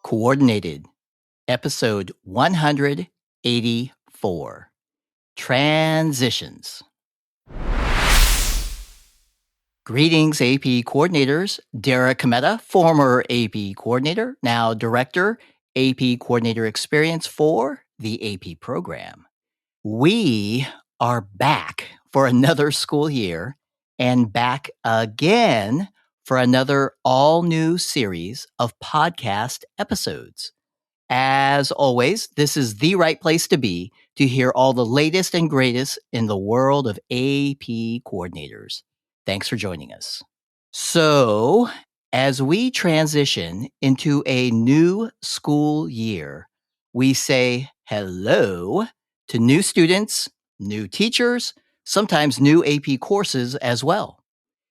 Coordinated, episode 184, Transitions. Greetings, AP coordinators. Derek Cometa, former AP coordinator, now director, AP coordinator experience for the AP program. We are back for another school year and back again for another all-new series of podcast episodes. As always, this is the right place to be to hear all the latest and greatest in the world of AP coordinators. Thanks for joining us. So, as we transition into a new school year, we say hello to new students, new teachers, sometimes new AP courses as well.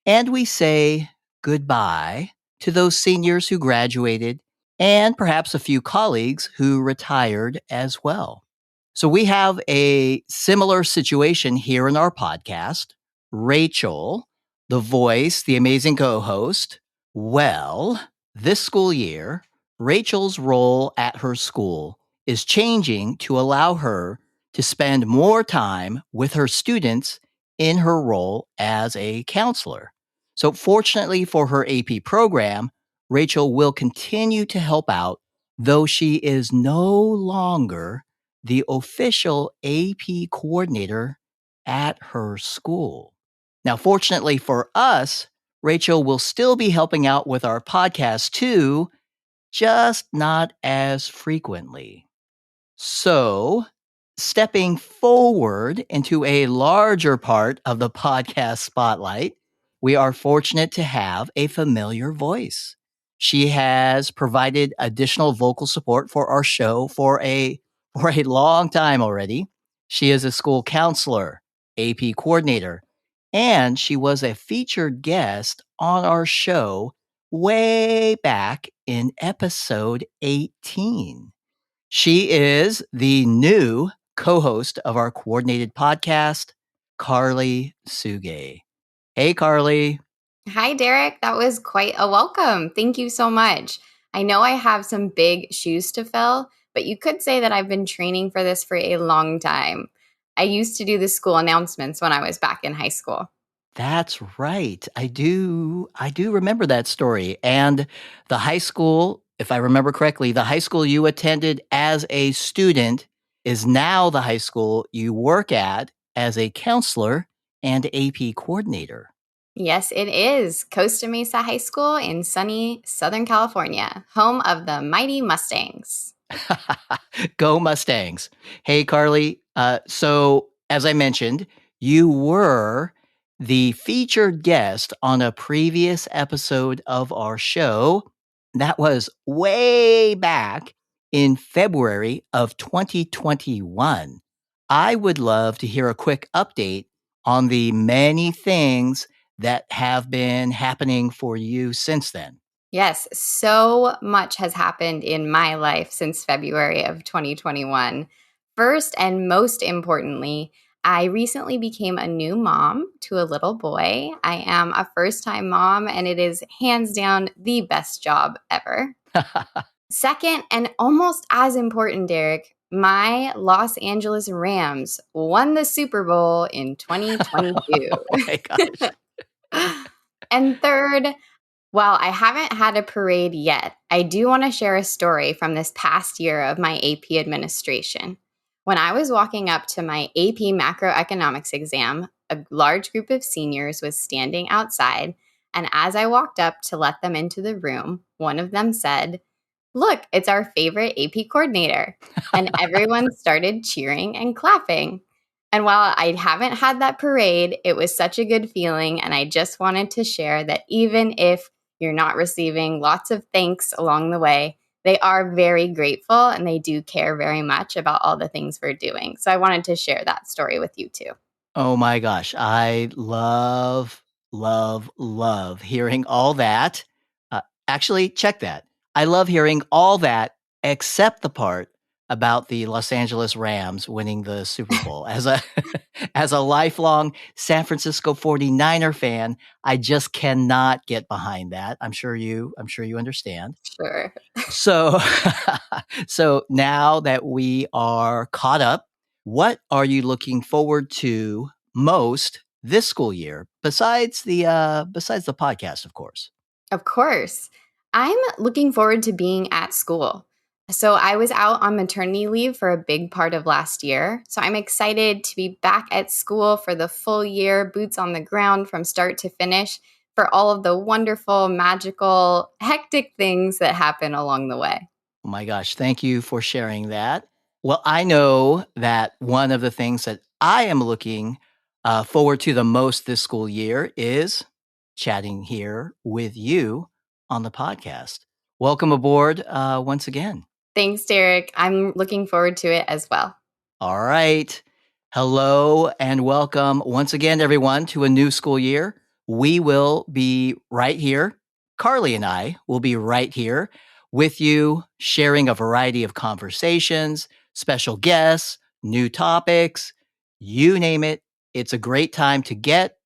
And we say goodbye to those seniors who graduated and perhaps a few colleagues who retired as well. So we have a similar situation here in our podcast. Rachel, the voice, the amazing co-host. Well, this school year, Rachel's role at her school is changing to allow her to spend more time with her students in her role as a counselor. So fortunately for her AP program, Rachel will continue to help out, though she is no longer the official AP coordinator at her school. Now, fortunately for us, Rachel will still be helping out with our podcast too, just not as frequently. So, stepping forward into a larger part of the podcast spotlight, we are fortunate to have a familiar voice. She has provided additional vocal support for our show for a long time already. She is a school counselor, AP coordinator, and she was a featured guest on our show way back in episode 18. She is the new co-host of our coordinated podcast, Karli Tsuge. Hey, Karli. Hi, Derek. That was quite a welcome. Thank you so much. I know I have some big shoes to fill, but you could say that I've been training for this for a long time. I used to do the school announcements when I was back in high school. That's right. I do remember that story. And the high school, if I remember correctly, the high school you attended as a student is now the high school you work at as a counselor and AP coordinator. Yes, it is. Costa Mesa High School in sunny Southern California, home of the mighty Mustangs. Go Mustangs. Hey, Karli. So, as I mentioned, you were the featured guest on a previous episode of our show. That was way back in February of 2021. I would love to hear a quick update on the many things that have been happening for you since then. Yes, so much has happened in my life since February of 2021. First and most importantly, I recently became a new mom to a little boy. I am a first-time mom, and it is hands down the best job ever. Second, and almost as important, Derek, my Los Angeles Rams won the Super Bowl in 2022. Oh my gosh. And third, while I haven't had a parade yet, I do want to share a story from this past year of my AP administration. When I was walking up to my AP macroeconomics exam, a large group of seniors was standing outside, and as I walked up to let them into the room, one of them said, "Look, it's our favorite AP coordinator." And everyone started cheering and clapping. And while I haven't had that parade, it was such a good feeling, and I just wanted to share that even if you're not receiving lots of thanks along the way, they are very grateful and they do care very much about all the things we're doing. So I wanted to share that story with you too. Oh my gosh. I love hearing all that. Actually, check that. I love hearing all that except the part about the Los Angeles Rams winning the Super Bowl. As a as a lifelong San Francisco 49er fan, I just cannot get behind that. I'm sure you understand. Sure. So so now that we are caught up, what are you looking forward to most this school year besides the podcast, of course? Of course. I'm looking forward to being at school. So, I was out on maternity leave for a big part of last year. So, I'm excited to be back at school for the full year, boots on the ground from start to finish, for all of the wonderful, magical, hectic things that happen along the way. Oh my gosh, thank you for sharing that. Well, I know that one of the things that I am looking forward to the most this school year is chatting here with you on the podcast. Welcome aboard once again. Thanks, Derek. I'm looking forward to it as well. All right. Hello and welcome once again, everyone, to a new school year. We will be right here. Karli and I will be right here with you, sharing a variety of conversations, special guests, new topics, you name it. It's a great time to get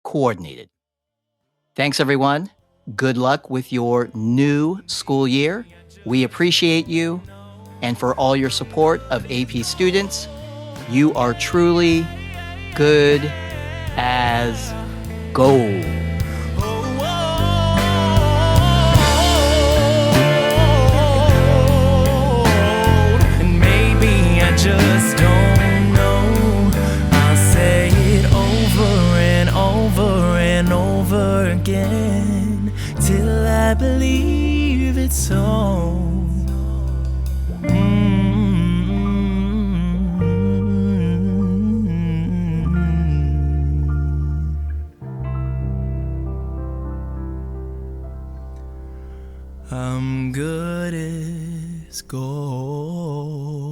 coordinated. Thanks, everyone. Good luck with your new school year. We appreciate you. And for all your support of AP students, you are truly good as gold. And maybe I just don't know. I'll say it over and over and over again till I believe it's so. I'm good as gold.